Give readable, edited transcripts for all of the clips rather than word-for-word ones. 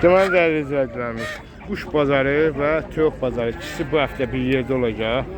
Deməli dəyərli izləyicilərimiz, quş bazarı və toyuq bazarı ikisi bu həftə bir yerdə olacaq.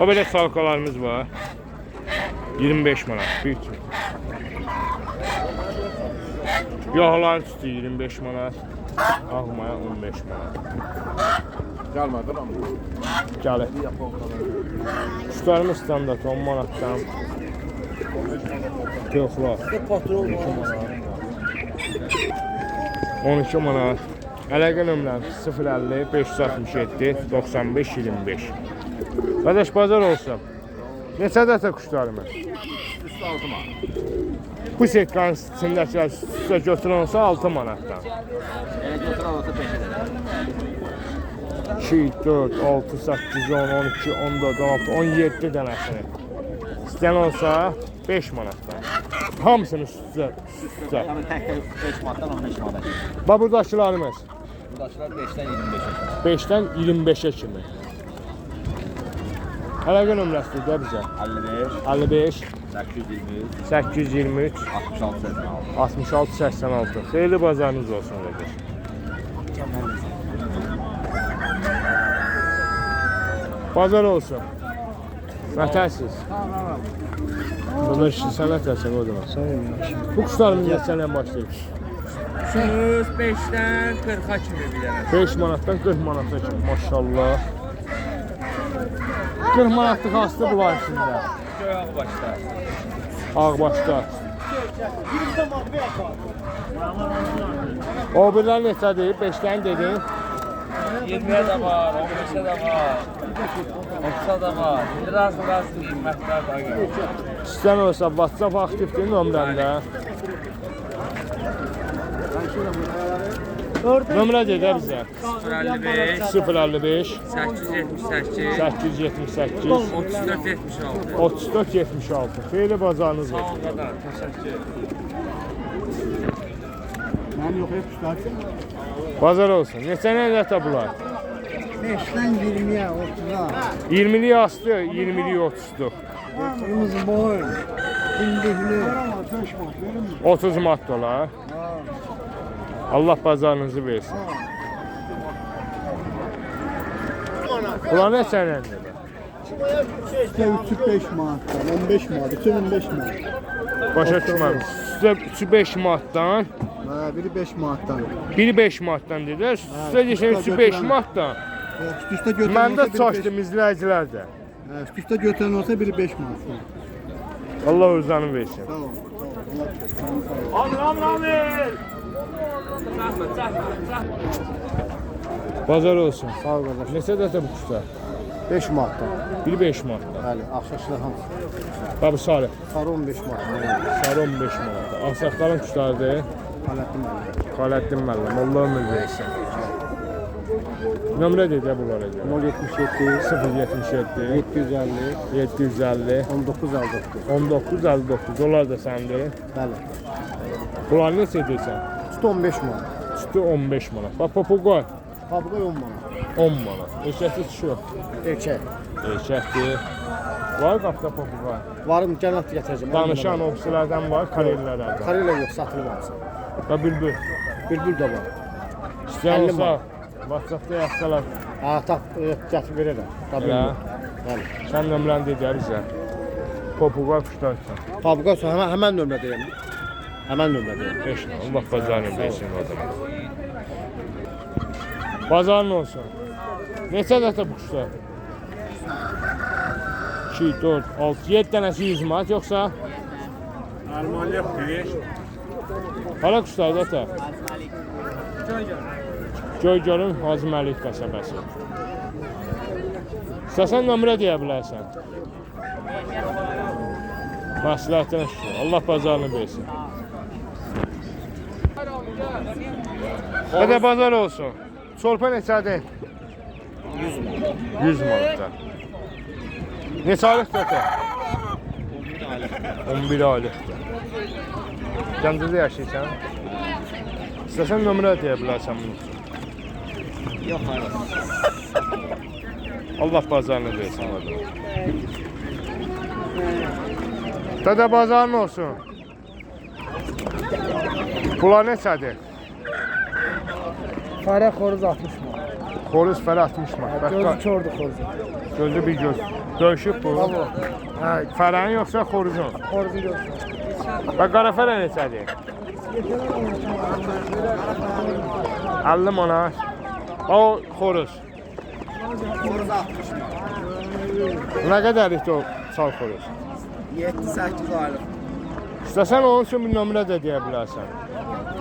O belə salqalarımız var. 25 manat bir kilo. Yağların üstü 25 manat. Ağmaya 15 manat. Gəlmədi lan bu. Gəlir. Kuşlarımız standart 10 manatdan. Toyuqlar 12 manat. Əlaqə nömrəm 050 567 95 25. Qardaş bazar olsun. Neçə dəstə kuşlarımız? Üstü 6 manat. Bu setkanın içindəkilər üstə götürən olsa 6 manatdan. Götürən olsa 5 lira. 2, 4, 6, 8, 10, 12, 14, 16, 17 dənəsini. İstəyən olsa 5 manatdan. Hamısını üstə. Yəni tək 5 manatdan 15 manat. Bax buradakılarımız. Buradakılar 5-dən 25-ə. 5-dən 25-ə kimi. Əlaqə nömrəsidir də bizə. 55 55 823 823 66 66 86. Xeyirli bazarınız olsun qardaş. Bazar olsun. Nətərsiz? Bunlar işin sən nətərsən o zaman? Bu kuşlarımız neçədən başlayır? Söz 5'ten 40'a kimi bir dənə. 5 manatdan 40 manata kimi maşallah. 40 manatlıq hastı bunlar içində. Göğe başlar. Ağbaşda. O birlər neçədir? 5-dən dedin. 20'ye de var, 15'e de var. 30'a da var. Razı qiymətlər daha gəlir. İstən olsa WhatsApp aktifdir nömrəndə. Nömrə dedə bizə. 055 055 878 878 3476. 34 76. Xeyli bazarınız Sağ ol olsun. qadar, təşəkkür. Mənim yox, hep üstü. Bazar olsun. Neçə nədətə bunlar? 5'ten 20'ye 30'a. 20'li astı, 20'li 30'luq. Kırmızı boy. Dimdikli. 30 manat dolar. Allah bazarınızı versin. Bunlar neçə nədətə? İşte 3-5 manattan, 15 manat, 2-15 manat. Başa düşməmiş. Sizə 3-5 manatdan, Ha, biri 5 manattan. biri 5 manatdan dedilər. Sizə deyirsən 3-5 manatdan. Üst üste götüren Mən də olsa biri 5 çaşdım izləyicilər də. Üst üste götüren olsa biri 5 manat. Allah özünü versin. Sağ ol. Bazar olsun. Sağ ol qardaş. Neçə dəstə bu kuşlar? 5 manattan. Biri 5 manatdan. Bəli, axşaşlar hamısı. Babi sarı. Sarı 15 manat. Sarı 15 manatdan. Ağsaqların kuşlardır. Aləddin mənim. Xaləddin müəllim. Allah ömür versin. Nömrə dedə bunlar edə. 077 077 750 750 1959. 1959. Onlar da səndə. Bəli. Bunlar neçə edirsən? Üstü 15 manat. Üstü 15 manat. Bax papuqay Fabrika 10 manat. 10 manat. Eşəkli çıxıyor. Erkək. Eşəkli. Var qapda papuqay. Varım cənət gətirəcəm. Danışan ofislərdən var, karellərdən. Karela yox, satılıb hamısı. Və bülbül. Bülbül də var. İstəyən 50 olsa manat. WhatsApp-da yazsalar. Ha, tap, gətir verərəm. Tabii. Elə. Bəli. Sən nömrəni deyə bizə. Papuqay quşlarsan. Fabrika olsa həmən nömrə deyəm. Həmən nömrə deyəm. 5 manat. Allah bazarını versin o zaman. Bazarın olsun. Neçə dəstə bu quşlar? 2, 4, 6, 7 dənəsi 100 manat yoxsa? Almanlıq deyir. Hala quşlar da Göygölün Hacı Məlik qəsəbəsi. İstəsən nömrə deyə bilərsən. Məsləhətinə şükür. Allah bazarını versin. Hədə bazar olsun. Çolpa neçədir? 100 manatda. Neçə aylıqdır ata? 11 aylıqdır. Gəncədə yaşayırsan? İstəsən nömrə deyə bilərsən bunu. Yox, hayır. Allah bazarını versin adamı. Dədə bazarın olsun. Bunlar neçədir? Fərə xoruz 60 manat. Xoruz fərə 60 manat. Bax, Gözü kördü xoruzu. gözü bir göz. Döyüşüb bu. Hə, fərənin yoxsa xoruzun? Xoruzun gözü. Bax, qara fərə neçədir? 50 manat. O xoruz. Xoruz 60 manat. Nə qədərlikdir o sal xoruz? 7-8 aylıq. İstəsən onun üçün bir nömrə də deyə bilərsən.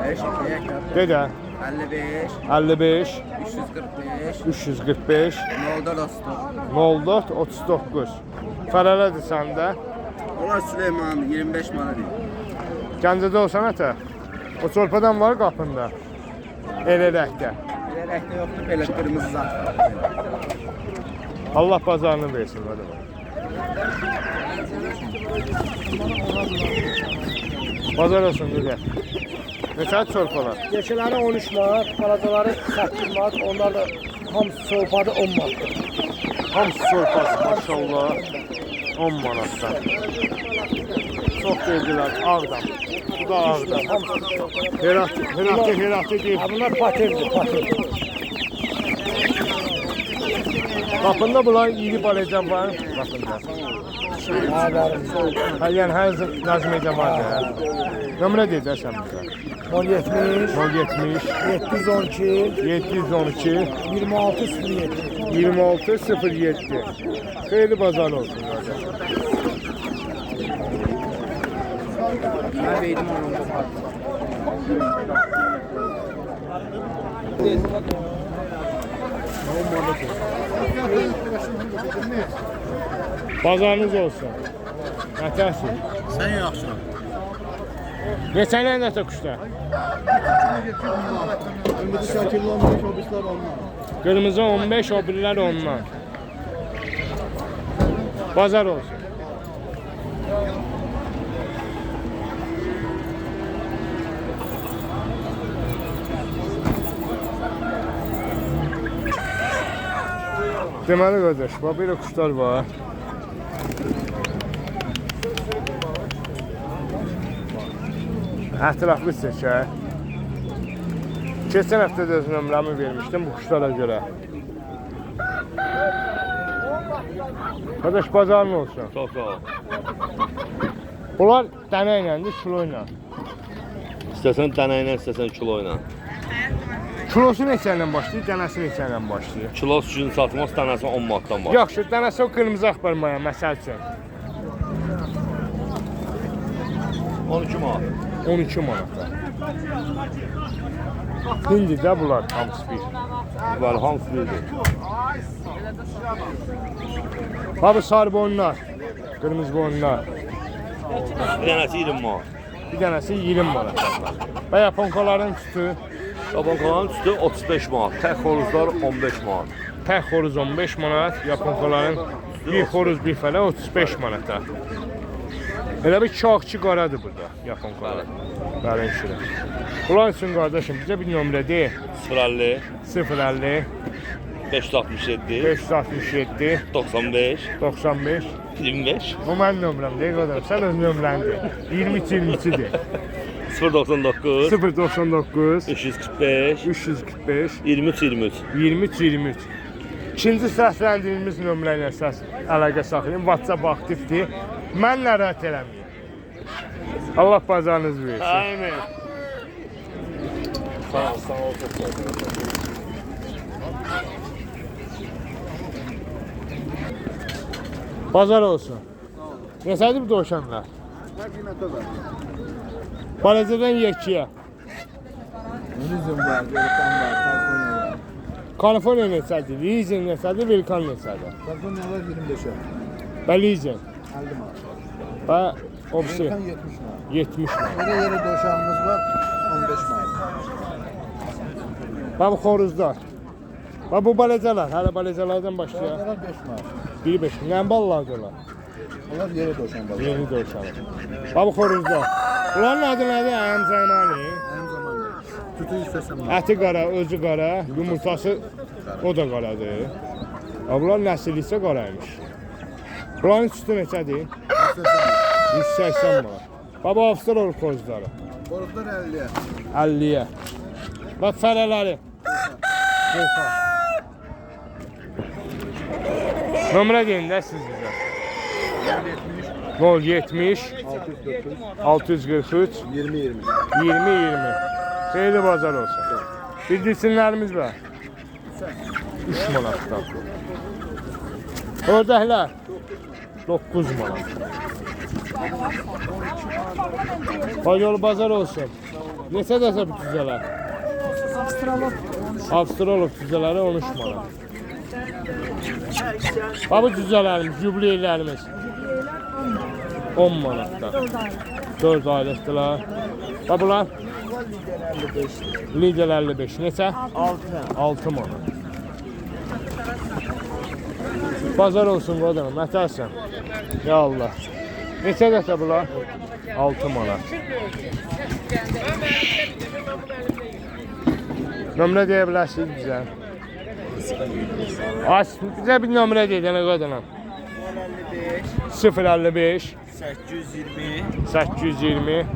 5, De də. 55, 55 345, 345 04 04 39. Fərələdir səndə. Onlar Süleyman 25 manat. Gəncədə olsan ətə. O çorpadan var qapında. Elələkdə. Belə rəhdə yoxdur, belə qırmızı zat var. Allah bazarını versin. Hadi bax. Bazar olsun güzel. Neçə çorpalar? Yeşilləri 13 manat, balacaları 8 manat, onlar da hamısı soğupadı 10 manat. Hamısı çorpası maşallah 10 manatdan. Çox dedilər Ağdam. Bu da Ağdam. Heratı deyil. Bunlar patendir, patent. Qapında bunlar iri balaca var qapında. Ha, yəni hər nazmeyəcə var da. Nömrə deyəcəksən bizə. 070, 070 712, 712 26 07. 26 07. Xeyirli bazar olsun qardaş. Mən verdim onu. Bazarınız olsun. Nətəsin? Sən yaxşısan. Neçələ nəsə quşlar? Ümidi şəkilli 15 obislər onlar. Qırmızı 15, o birilər ondan. Bazar olsun. Deməli qardaş, bax belə quşlar var. Ətraflı seçək. Keçən həftə də öz nömrəmi vermişdim bu quşlara görə. Qardaş bazarın olsun. Çox sağ ol. Bunlar dənə iləndir, kilo ilə. İstəsən dənə ilə, istəsən kilo ilə. Kilosu neçə ilə başlayır, dənəsi neçə ilə başlayır? Kilos üçün satmaz, dənəsi 10 manatdan var. Yaxşı, dənəsi o qırmızı axbarmaya, məsəl üçün. 12 manat. 12 manata. İndi də bunlar hamısı bir. Bəli, hamısı birdir. Abi sarı boynlar, qırmızı boynlar. Bir dənəsi 20 manat. Bir dənəsi 20 manat. Və yaponkaların sütü, Yaponkaların üstü 35 manat. Tək xoruzlar 15 manat. tək xoruz 15 manat, yaponkaların bir xoruz bir fələ 35 manata. Elə bir çağçı qaradır burada yaponkalar. Bəli, şurada. Bunlar üçün qardaşım bizə bir nömrə de. 050 050 567 567 95 95. 25 Bu mənim nömrəmdir qardaş. Sən öz nömrəndir. 23-22-dir. 099 099 345 345 23 23. 23-23. İkinci səsləndirilmiş nömrə ilə əlaqə saxlayın. WhatsApp aktivdir. Mən narahat eləməyim. Allah bazarınızı versin. Aynen. Sağ ol, sağ ol. Bazar olsun. Neçədir bu dovşanlar? Balacadan yekiyə. Bizim var, Velkan var, Kaliforniya var. Kaliforniya neçədir? Legion neçədir? Velkan neçədir? Kaliforniyalar 25'e. Və Legion. 50 manat. Və obsi Velkan 70 manat. 70 manat. Burada yeri döşağımız var, 15 manat. Və bu xoruzlar. Və bu balacalar, hələ balacalardan başlayaq. Balacalar 5 manat. Biri 5. Nə ballardılar? Onlar yeri döşən balığı. Yeni dövşanı. Və bu xoruzlar. Bunların adı nədir? Əyəm Zaymani. Hem zamanlı. Tutu istesem var. Əti qara, özü qara, yumurtası o da qaradır. Və bunlar nəsilli isə qaraymış. Bunların sütü neçədir? 180 manat. Və bu Avstraliyal xoruzları. Boruzlar 50'ye. 50-yə. Və fərələri. Volkan. Nömrə deyin də siz bizə. 070 643 20-20. 20-20. Xeyirli bazar olsun. Bildirsinlərimiz var. 3 manatdan. Ördəklər 9 manat. Hayırlı bazar olsun. Neçə dəsə bu cüzələr? Avstralop cüzələri 13 manat. Bu cüzələrimiz, jubileylərimiz 10 manatdan. 4 aylıqdılar. Bunlar? Lider 55. Neçə? 6 manat. Bazar olsun qodanım, ətərsən. Ya Allah. Neçə dəsə bunlar? 6 manat. Nömrə deyə bilərsiniz bizə. Bizə bir nömrə deyəcək qodanım. 055 820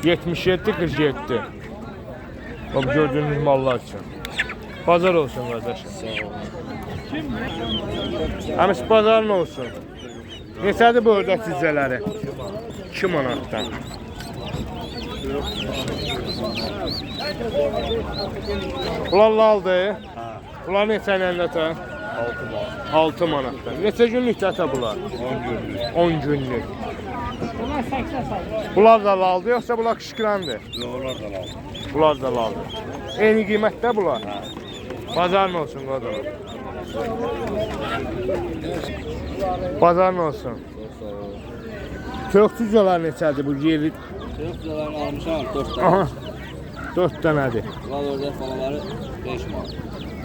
77 47. Bax gördüyünüz mallar üçün. Bazar olsun qardaşım. Həmiş bazarın olsun. Neçədir bu ördək cüzələri? 2 manatdan. Bunlar laldır. Bunlar neçə ilə ətə? 6 manatdan. Neçə günlük ətə bunlar? 10 günlük. Bunlar da laldır, yoxsa bunlar kışkırandır? Bunlar da laldır. Eyni qiymətdə bunlar? Bazarın olsun qadınım. Bazarın olsun. Tök cüzələr neçədir bu yerli? Tök cüzələrini almışam 4 tane. Aha. 4 dənədir. Lal ördək balaları 5 manat.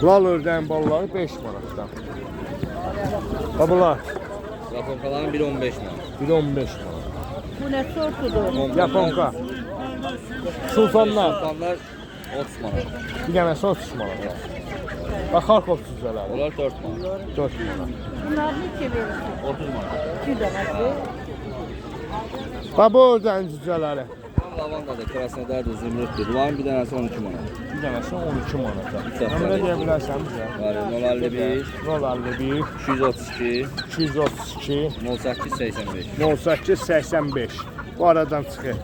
Lal ördəyin balaları 5 manatdan. Bunlar? Yaponkaların biri 15 manat. Biri 15 manat. Bu ne sortudur? Yaponka. Sultanlar. Sultanlar 30 manat. Bir dənəsi 30 manat. Bax Xarkov cüzələri. Onlar 4 manat. 4 manat. Bunlar ne verirsin? 30 manat. 2 tanesi. Bax bu ördəyin cüzələri. Lavandadır, krasnodardır, zümrüddür. Bunların bir tanesi 12 manat. Bir dənəsi 12 manata. Çox Nömrə sağ deyə bilərsən bizə? Var 051 051 232 232 08 85. 08 85. Bu aradan çıxır.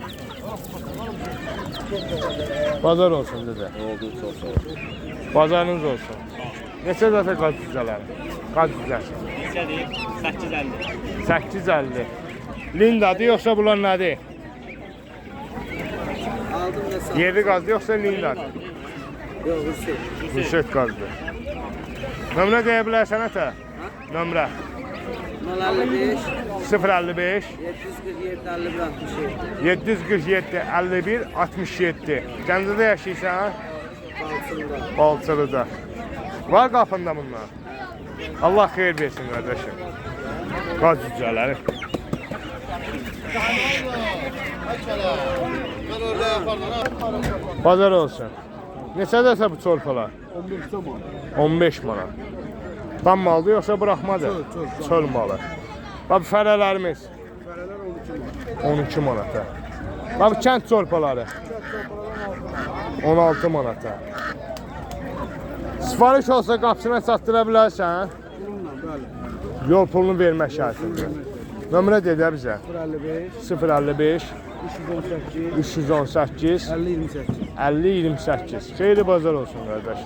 Bazar olsun dedə. Oldu, çox sağ ol. Bazarınız olsun. Neçə dəfə qaz cüzələri? Qaz cüzəsi. 850. 850. Lindadır yoxsa bunlar nədir? Aldım da sağ. Yerli qazdır yoxsa lindadır? Yok Hüseyin. Rüşet qazdır. Nömrə deyə bilərsən ətə? Nömrə 055 055 747 51 67. 747 51 67. Gəncədə yaşayırsan? Balçında. Balçılıda. Var qapında bunlar. Allah xeyir versin qardaşım. Qaz cüzələri. Bazar olsun. Neçədəsə bu çorpalar? 15 manat. Tam maldı yoxsa buraxmadı? Çöl malı. Bax fərələrimiz 12 manata. Bax kənd çorpaları 16 manata. Sifariş olsa qapısına çatdıra bilərsən? Yol pulunu vermək şərtində. Nömrə dedə bizə. 055 318 50 28. Xeyirli bazar olsun qardaş.